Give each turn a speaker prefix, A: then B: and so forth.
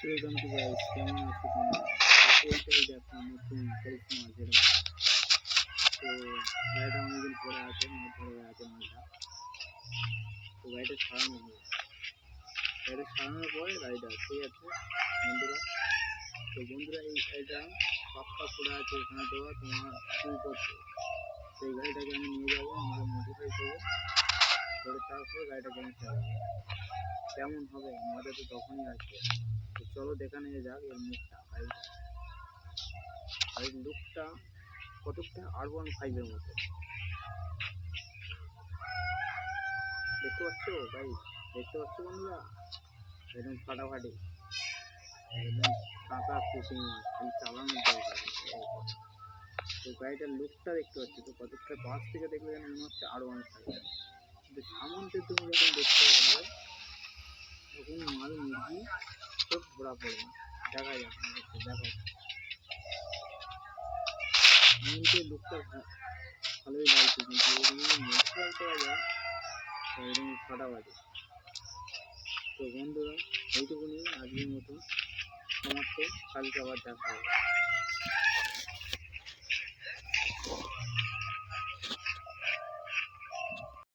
A: Welcome to guys, কেমন আছো তোমরা? তো এইটাই দেখো নতুন কারিশমা যেটা। তো গাড়িটা অনেকদিন পরে আছে, মাছ ধরে আছে মাছটা। তো গাড়িটা সারানো হবে, গাড়িটা সারানোর পরে গাড়িটা ঠিক আছে বন্ধুরা। তো বন্ধুরা এই গাড়িটা পাক্কা পড়ে আছে এখানে দেওয়া তোমার শুরু করতে। তো এই গাড়িটাকে আমি নিয়ে যাবো, নিয়ে মডিফাই করবো, করে তারপরে গাড়িটাকে আমি চালাবো। কেমন হবে মজা তো তখনই আসবে। তো চলো দেখা নিয়ে যাক এর মুখটা, গাড়ির লুকটা কতটা R15-এর মতো দেখতে পাচ্ছ গাইস, দেখতে পাচ্ছ বন্ধুরা? একদম ফাটাফাটি, একদম কাঁচা কুটিং মাছ, খালি চালানোর দরকার। তো গাড়িটার লুকটা দেখতে পাচ্ছ তো কতটা পাশ থেকে দেখলে যেন মনে হচ্ছে R15, কিন্তু সামনে তুমি যখন দেখতে পারবে তখন মাল মুরগি সব ধরা পড়বে। দেখা যাক দেখো এমনিতে লুকটা ভালোই লাগছে, কিন্তু এরকম মডিফাই করা যায় তো এরকম ফাটাফাটি। তো বন্ধুরা এইটুকুনি আজকের মতো, সমাপ্ত। কালকে আবার দেখা হবে।